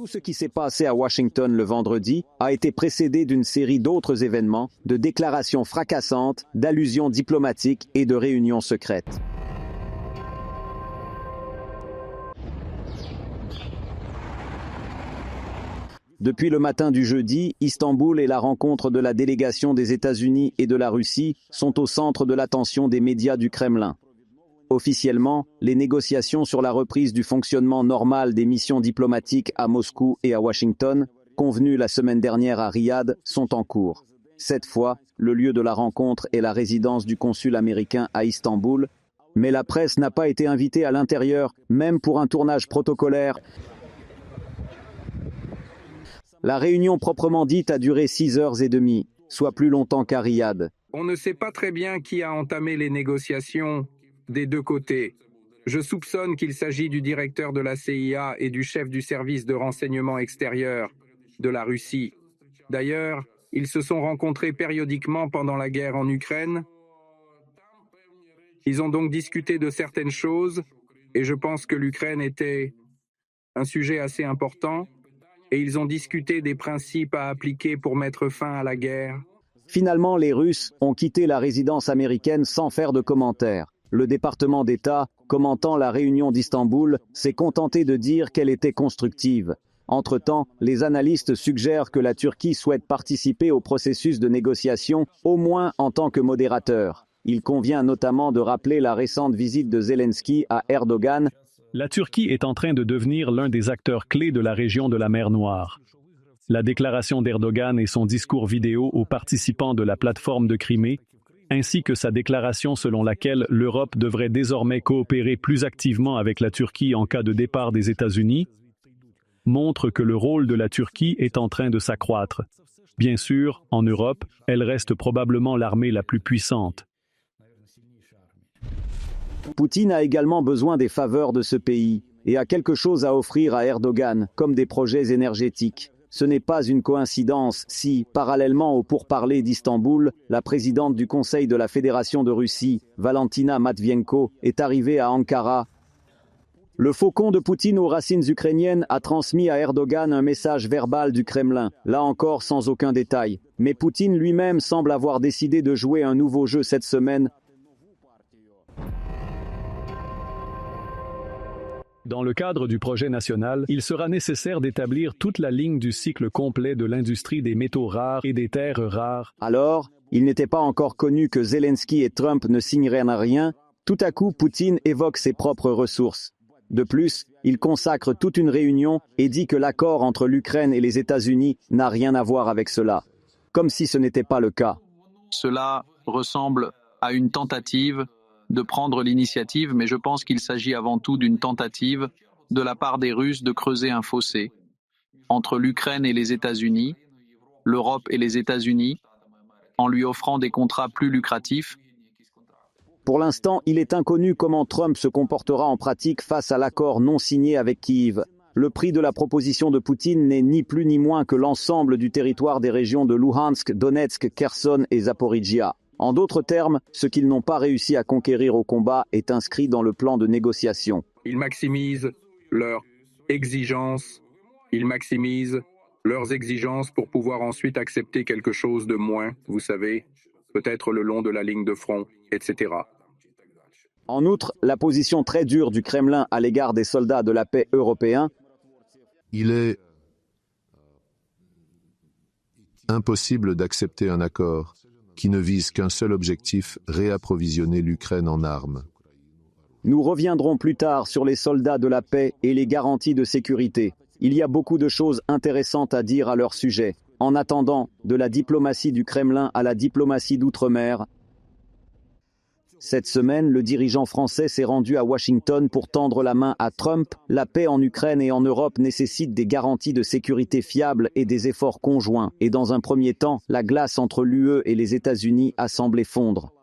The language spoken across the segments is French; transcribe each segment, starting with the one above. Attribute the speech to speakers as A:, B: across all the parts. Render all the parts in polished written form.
A: Tout ce qui s'est passé à Washington le vendredi a été précédé d'une série d'autres événements, de déclarations fracassantes, d'allusions diplomatiques et de réunions secrètes. Depuis le matin du jeudi, Istanbul et la rencontre de la délégation des États-Unis et de la Russie sont au centre de l'attention des médias du Kremlin. Officiellement, les négociations sur la reprise du fonctionnement normal des missions diplomatiques à Moscou et à Washington, convenues la semaine dernière à Riyad, sont en cours. Cette fois, le lieu de la rencontre est la résidence du consul américain à Istanbul, mais la presse n'a pas été invitée à l'intérieur, même pour un tournage protocolaire. La réunion proprement dite a duré 6h30, soit plus longtemps qu'à Riyad.
B: On ne sait pas très bien qui a entamé les négociations des deux côtés. Je soupçonne qu'il s'agit du directeur de la CIA et du chef du service de renseignement extérieur de la Russie. D'ailleurs, ils se sont rencontrés périodiquement pendant la guerre en Ukraine. Ils ont donc discuté de certaines choses et je pense que l'Ukraine était un sujet assez important. Et ils ont discuté des principes à appliquer pour mettre fin à la guerre.
A: Finalement, les Russes ont quitté la résidence américaine sans faire de commentaires. Le département d'État, commentant la réunion d'Istanbul, s'est contenté de dire qu'elle était constructive. Entre-temps, les analystes suggèrent que la Turquie souhaite participer au processus de négociation, au moins en tant que modérateur. Il convient notamment de rappeler la récente visite de Zelensky à Erdogan.
C: La Turquie est en train de devenir l'un des acteurs clés de la région de la mer Noire. La déclaration d'Erdogan et son discours vidéo aux participants de la plateforme de Crimée, ainsi que sa déclaration selon laquelle l'Europe devrait désormais coopérer plus activement avec la Turquie en cas de départ des États-Unis, montrent que le rôle de la Turquie est en train de s'accroître. Bien sûr, en Europe, elle reste probablement l'armée la plus puissante.
A: Poutine a également besoin des faveurs de ce pays et a quelque chose à offrir à Erdogan, comme des projets énergétiques. Ce n'est pas une coïncidence si, parallèlement aux pourparlers d'Istanbul, la présidente du Conseil de la Fédération de Russie, Valentina Matvienko, est arrivée à Ankara. Le faucon de Poutine aux racines ukrainiennes a transmis à Erdogan un message verbal du Kremlin, là encore sans aucun détail. Mais Poutine lui-même semble avoir décidé de jouer un nouveau jeu cette semaine.
C: Dans le cadre du projet national, il sera nécessaire d'établir toute la ligne du cycle complet de l'industrie des métaux rares et des terres rares.
A: Alors, il n'était pas encore connu que Zelensky et Trump ne signeraient rien. Tout à coup, Poutine évoque ses propres ressources. De plus, il consacre toute une réunion et dit que l'accord entre l'Ukraine et les États-Unis n'a rien à voir avec cela. Comme si ce n'était pas le cas.
D: Cela ressemble à une tentative de prendre l'initiative, mais je pense qu'il s'agit avant tout d'une tentative de la part des Russes de creuser un fossé entre l'Ukraine et les États-Unis, l'Europe et les États-Unis, en lui offrant des contrats plus lucratifs.
A: Pour l'instant, il est inconnu comment Trump se comportera en pratique face à l'accord non signé avec Kiev. Le prix de la proposition de Poutine n'est ni plus ni moins que l'ensemble du territoire des régions de Luhansk, Donetsk, Kherson et Zaporijia. En d'autres termes, ce qu'ils n'ont pas réussi à conquérir au combat est inscrit dans le plan de négociation.
B: Ils maximisent leurs exigences. Ils maximisent leurs exigences pour pouvoir ensuite accepter quelque chose de moins, vous savez, peut-être le long de la ligne de front, etc.
A: En outre, la position très dure du Kremlin à l'égard des soldats de la paix européens.
E: Il est impossible d'accepter un accord qui ne vise qu'un seul objectif, réapprovisionner l'Ukraine en armes.
A: Nous reviendrons plus tard sur les soldats de la paix et les garanties de sécurité. Il y a beaucoup de choses intéressantes à dire à leur sujet. En attendant, de la diplomatie du Kremlin à la diplomatie d'outre-mer. Cette semaine, le dirigeant français s'est rendu à Washington pour tendre la main à Trump. La paix en Ukraine et en Europe nécessite des garanties de sécurité fiables et des efforts conjoints. Et dans un premier temps, la glace entre l'UE et les États-Unis a semblé fondre.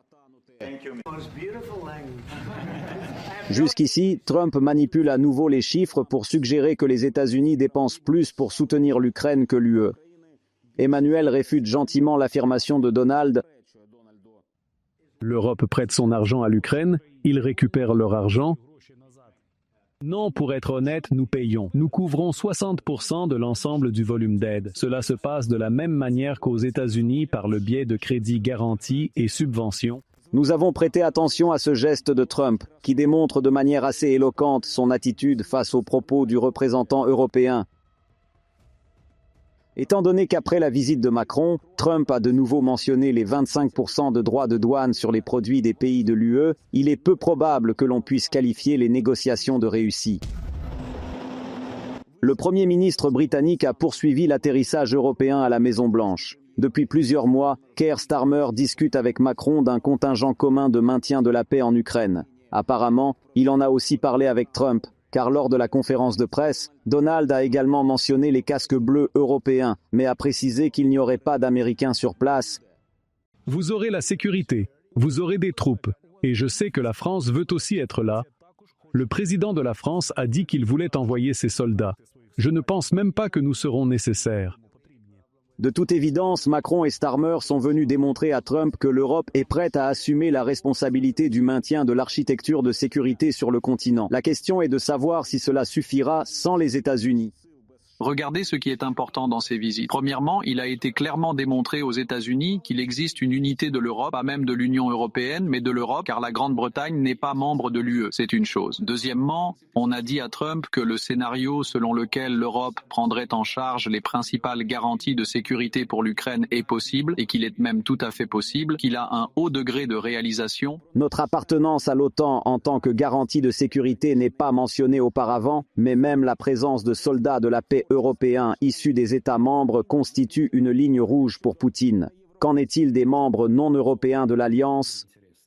A: Jusqu'ici, Trump manipule à nouveau les chiffres pour suggérer que les États-Unis dépensent plus pour soutenir l'Ukraine que l'UE. Emmanuel réfute gentiment l'affirmation de Donald.
C: L'Europe prête son argent à l'Ukraine, ils récupèrent leur argent. Non, pour être honnête, nous payons. Nous couvrons 60% de l'ensemble du volume d'aide. Cela se passe de la même manière qu'aux États-Unis par le biais de crédits garantis et subventions.
A: Nous avons prêté attention à ce geste de Trump, qui démontre de manière assez éloquente son attitude face aux propos du représentant européen. Étant donné qu'après la visite de Macron, Trump a de nouveau mentionné les 25% de droits de douane sur les produits des pays de l'UE, il est peu probable que l'on puisse qualifier les négociations de réussies. Le Premier ministre britannique a poursuivi l'atterrissage européen à la Maison-Blanche. Depuis plusieurs mois, Keir Starmer discute avec Macron d'un contingent commun de maintien de la paix en Ukraine. Apparemment, il en a aussi parlé avec Trump, car lors de la conférence de presse, Donald a également mentionné les casques bleus européens, mais a précisé qu'il n'y aurait pas d'Américains sur place.
C: Vous aurez la sécurité, vous aurez des troupes, et je sais que la France veut aussi être là. Le président de la France a dit qu'il voulait envoyer ses soldats. Je ne pense même pas que nous serons nécessaires.
A: De toute évidence, Macron et Starmer sont venus démontrer à Trump que l'Europe est prête à assumer la responsabilité du maintien de l'architecture de sécurité sur le continent. La question est de savoir si cela suffira sans les États-Unis.
D: Regardez ce qui est important dans ces visites. Premièrement, il a été clairement démontré aux États-Unis qu'il existe une unité de l'Europe, pas même de l'Union européenne, mais de l'Europe, car la Grande-Bretagne n'est pas membre de l'UE. C'est une chose. Deuxièmement, on a dit à Trump que le scénario selon lequel l'Europe prendrait en charge les principales garanties de sécurité pour l'Ukraine est possible, et qu'il est même tout à fait possible, qu'il a un haut degré de réalisation.
A: Notre appartenance à l'OTAN en tant que garantie de sécurité n'est pas mentionnée auparavant, mais même la présence de soldats de la paix européens issus des États membres constitue une ligne rouge pour Poutine. Qu'en est-il des membres non européens de l'Alliance ?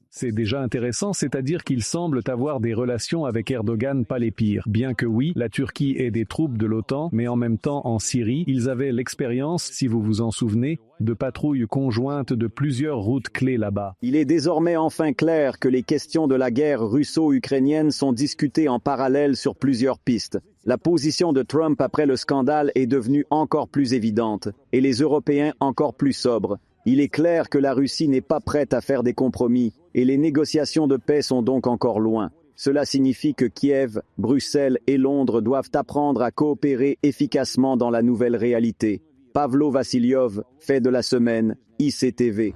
C: C'est déjà intéressant, c'est-à-dire qu'ils semblent avoir des relations avec Erdogan pas les pires. Bien que oui, la Turquie ait des troupes de l'OTAN, mais en même temps en Syrie, ils avaient l'expérience, si vous vous en souvenez, de patrouilles conjointes de plusieurs routes clés là-bas.
A: Il est désormais enfin clair que les questions de la guerre russo-ukrainienne sont discutées en parallèle sur plusieurs pistes. La position de Trump après le scandale est devenue encore plus évidente, et les Européens encore plus sobres. Il est clair que la Russie n'est pas prête à faire des compromis, et les négociations de paix sont donc encore loin. Cela signifie que Kiev, Bruxelles et Londres doivent apprendre à coopérer efficacement dans la nouvelle réalité. Pavlo Vassiliov, fait de la semaine, ICTV.